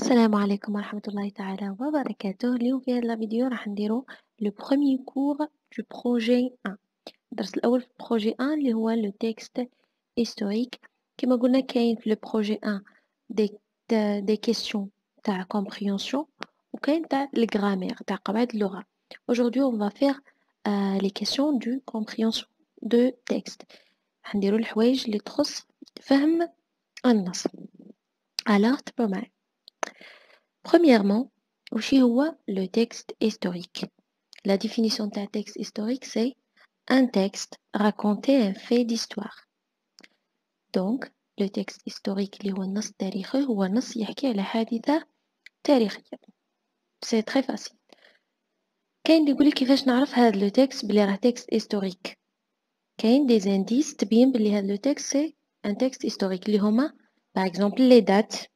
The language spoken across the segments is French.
السلام عليكم ورحمة الله تعالى وبركاته. اليوم في هذا الفيديو راح نديرو لو بروميي كور دو بروجي 1. الدرس الأول في بروجي 1 اللي هو لو تكست هيستوريك. كما قلنا كاين في لو بروجي 1 دي كيسيون تاع كومبريهنسيون وكاين تاع الغرامير تاع قواعد اللغة. Aujourd'hui on va faire les questions du compréhension de texte. راح نديرو الحوايج اللي تخص فهم النص. Alors تبعو معايا. Premièrement, وشي هو le texte historique. La définition d'un texte historique, c'est un texte raconter un fait d'histoire. Donc, le texte historique اللي هو النص التاريخي هو نص يحكي على حادثة تاريخية. C'est très facile. كاين اللي يقولي كيفاش نعرف هذا لو تكست بلي راه تكست historique. كاين des indices تبين بلي هذا لو تكست c'est un texte historique اللي هما par exemple les dates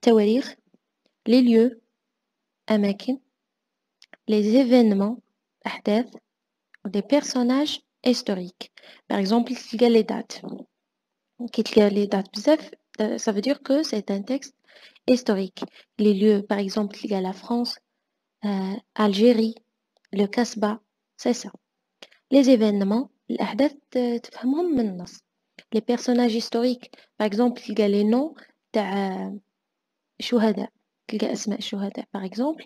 تواريخ les lieux أماكن les événements أحداث des personnages historiques. Par exemple, il y a les dates. Il y a les dates بزاف, ça veut dire que c'est un texte historique. Les lieux, par exemple, il y a la France, Algérie, le Casbah, c'est ça. Les événements, الأحداث تفهمهم من النص. Les personnages historiques, par exemple, il y a les noms تاع شهداء. Il y a أسماء شهداء, par exemple.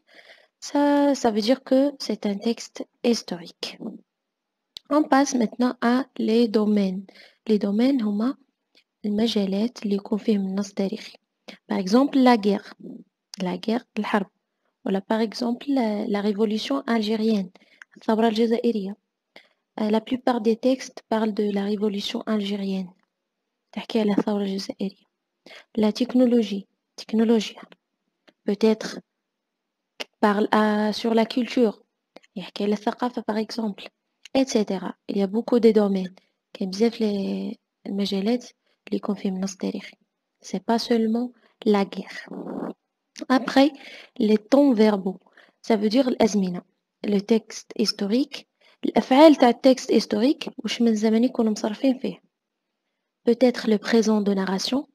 Ça veut dire que c'est un texte historique. On passe maintenant à les domaines. Les domaines هما المجالات اللي يكون فيهم النص تاريخي. Par exemple la guerre. La guerre الحرب. ولا par exemple la révolution algérienne. الثورة الجزائرية. La plupart des textes parlent de la révolution algérienne. تحكي على الثورة الجزائرية. La technologie. Technologie. Peut-être parle sur la culture. يحكي على الثقافة par exemple. Etc. Il y a beaucoup de domaines. كاين بزاف المجالات اللي يكون فيهم نص تاريخي. C'est pas seulement la guerre. Après, les temps verbaux. Ça veut dire الأزمنة. Le texte historique. الأفعال تاع التكست historique واش من زمن يكونوا مصرفين فيه. Peut-être le présent de narration.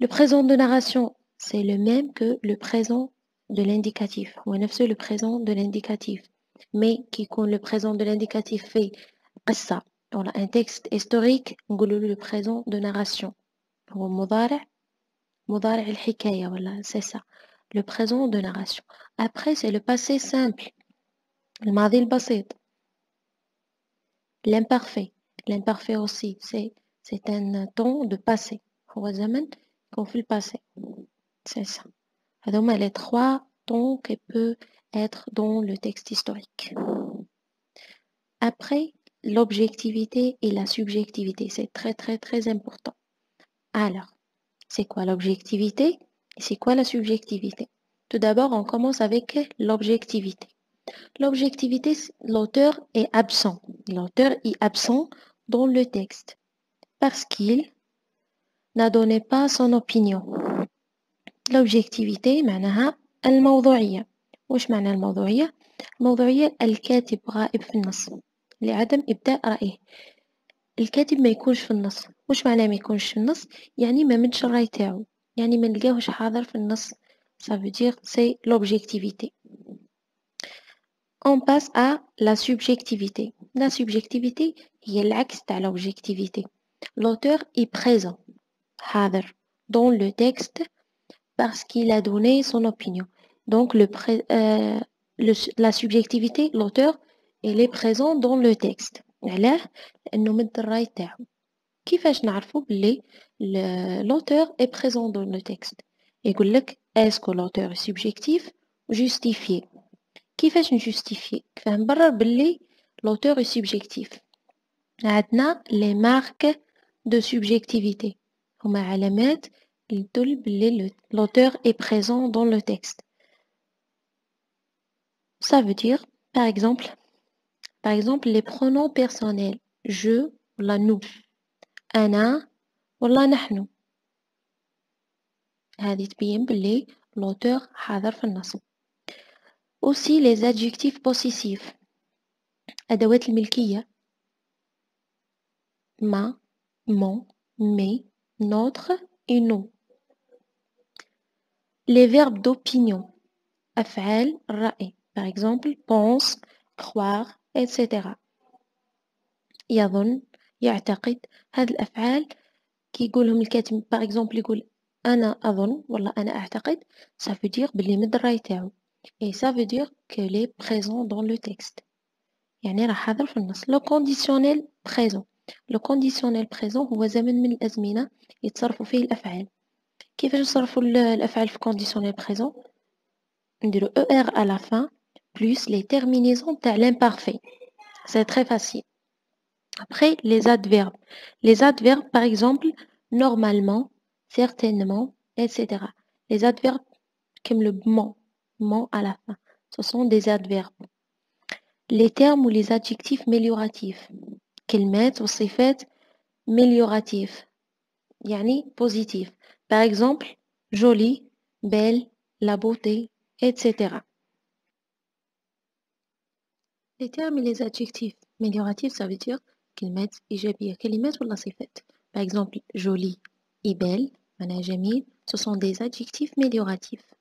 Le présent de narration, c'est le même que le présent de l'indicatif. هو نفسه le présent de l'indicatif. Mais qui يكون le présent de l'indicatif fait قصة ولا un texte historique نقولوا له le présent de narration هو مضارع الحكاية ولا c'est ça le présent de narration. Après c'est le passé simple الماضي البسيط. L'imparfait aussi c'est un temps de passé هو زمن يكون في الباسé c'est ça. هذوما les trois temps qui peut être dans le texte historique. Après, l'objectivité et la subjectivité, c'est très très très important. Alors, c'est quoi l'objectivité et c'est quoi la subjectivité? Tout d'abord, on commence avec l'objectivité. L'objectivité, l'auteur est absent. L'auteur est absent dans le texte parce qu'il n'a donné pas son opinion. L'objectivité معناها الموضوعية. وش معنى الموضوعية؟ الموضوعية الكاتب غائب في النص لعدم إبداء رأيه. الكاتب ما يكونش في النص. وش معناه ما يكونش في النص؟ يعني ما مدش الرأي تاعو، يعني ما نلقاوش حاضر في النص. Ça veut dire c'est l'objectivité. On passe à la subjectivité. La subjectivité هي العكس تاع l'objectivité. L'auteur est présent حاضر dans le texte parce qu'il a donné son opinion. Donc la subjectivité, l'auteur, il est présent dans le texte. علاه؟ لأنه مد الرأي تاعو. كيفاش نعرفوا بلي l'auteur est présent dans le texte؟ يقول لك est-ce que l'auteur est subjectif ou justifié؟ كيفاش نجوستيفي؟ كيفاه نبرر بلي l'auteur est subjectif؟ عندنا les marques de subjectivité هما علامات اللي تدل بلي l'auteur est présent dans le texte. Ça veut dire par exemple les pronoms personnels je ولا nous أنا ولا نحن هذه تبين بلي l'auteur حاضر في النص. Aussi les adjectifs possessifs أدوات الملكية ma, mon, mes, notre et nous. les verbes d'opinion أفعال الرأي par exemple pense croire etc. يظن يعتقد هذه الأفعال كي يقولهم الكاتب par exemple يقول أنا أظن والله أنا أعتقد ça veut dire باللي مد الراي تاعو et ça veut dire qu'elle est présent dans le texte يعني راه حاضر في النص لو conditionnel présent لو conditionnel présent هو زمن من الأزمنة يتصرفوا فيه الأفعال كيفاش نصرفوا الأفعال في conditionnel présent نديرو ER à la fin plus les terminaisons تاع l'imparfait c'est très facile après les adverbes par exemple normalement certainement etc les adverbes comme le ment à la fin ce sont des adverbes les termes ou les adjectifs mélioratifs كلمات وصفات mélioratifs يعني positif par exemple jolie belle la beauté etc les termes et les adjectifs mélioratifs ça veut dire كلمات إيجابية كلمات ولا صفات par exemple jolie et belle معناها جميل ce sont des adjectifs mélioratifs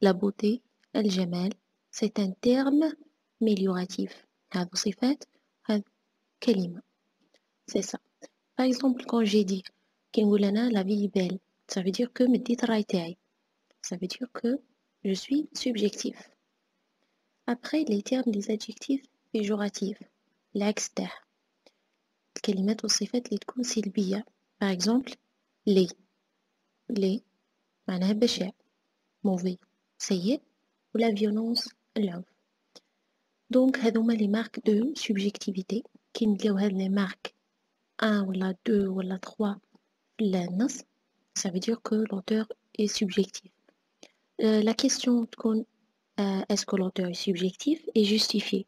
la beauté الجمال c'est un terme mélioratif هذا صفات هذا كلمة c'est ça par exemple quand j'ai dit كي نقول أنا la vie est belle ça veut dire que مديت الراي تاعي ça veut dire que je suis subjectif après les termes des adjectifs péjoratifs العكس تاعها الكلمات والصفات اللي تكون سلبية par exemple les معناها بشع mauvais سيء ولا violence العنف دونك هذوما لي مارك دو سوبجيكتيفيتي كي نلقاو هاد لي مارك 1 ولا 2 ولا 3 في النص ça veut dire que l'auteur est subjectif la question تكون est-ce que l'auteur est subjectif et justifié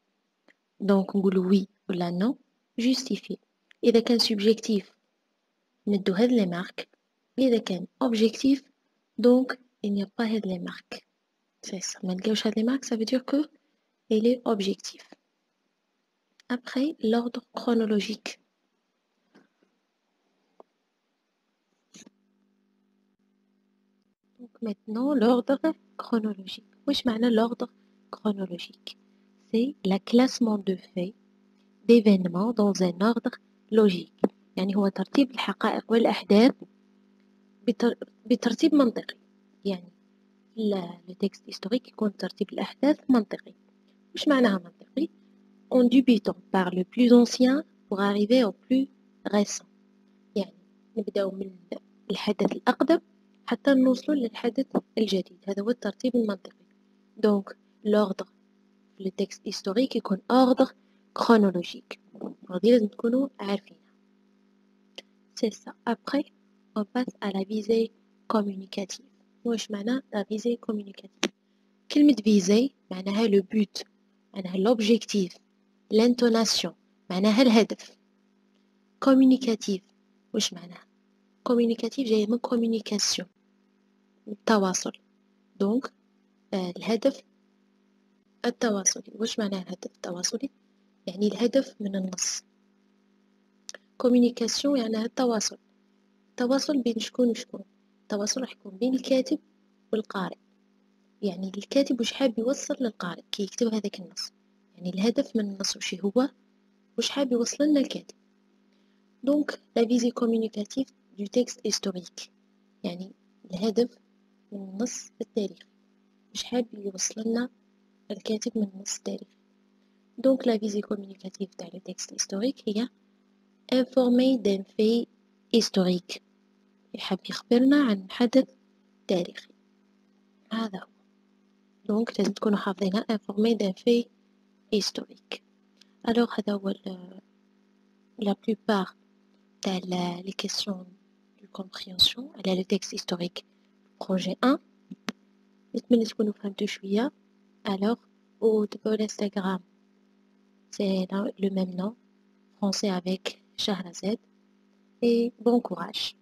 donc نقولو oui ولا non justifié إذا كان subjectif ندو هاد لي مارك إذا كان objectif donc il n'y a pas هاد لي مارك c'est ça ما نلقاوش هاد لي مارك ça veut dire que il est objectif après l'ordre chronologique donc maintenant l'ordre chronologique واش معنى l'ordre chronologique c'est la classement de faits d'événements dans un ordre logique يعني هو ترتيب الحقائق والأحداث بترتيب منطقي يعني le texte historique يكون ترتيب الأحداث منطقي واش معناها منطقي en débutant par le plus ancien pour arriver au plus récent يعني نبداو من الحدث الأقدم حتى نوصلوا للحدث الجديد هذا هو الترتيب المنطقي donc l'ordre في le texte historique يكون ordre chronologique هذه لازم تكونوا عارفينها c'est ça après on passe à la visée communicative واش معنى la visée communicative كلمة visée معناها le but معناها l'objectif l'intonation معناها الهدف communicative واش معناها communicative جاية من communication التواصل دونك الهدف التواصلي واش معناها الهدف التواصلي يعني الهدف من النص communication يعني التواصل التواصل بين شكون وشكون التواصل راح يكون بين الكاتب والقارئ يعني الكاتب واش حاب يوصل للقارئ كي يكتب هذاك النص يعني الهدف من النص وش هو واش حاب يوصل لنا الكاتب دونك لا فيزي كومونيكاتيف دو تكست هيستوريك يعني الهدف من النص التاريخي واش حاب يوصل لنا الكاتب من النص التاريخي دونك لا فيزي كومونيكاتيف تاع لو تكست هيستوريك هي informer d'un fait historique يحب يخبرنا عن حدث تاريخي هذا هو دونك لازم تكونوا حافظينها informer d'un fait historique alors هذا هو la plupart تاع les questions de compréhension على le texte historique projet 1 نتمنى تكونوا فهمتوا شوية alors au l'Instagram c'est le même nom français avec Shahrazad et bon courage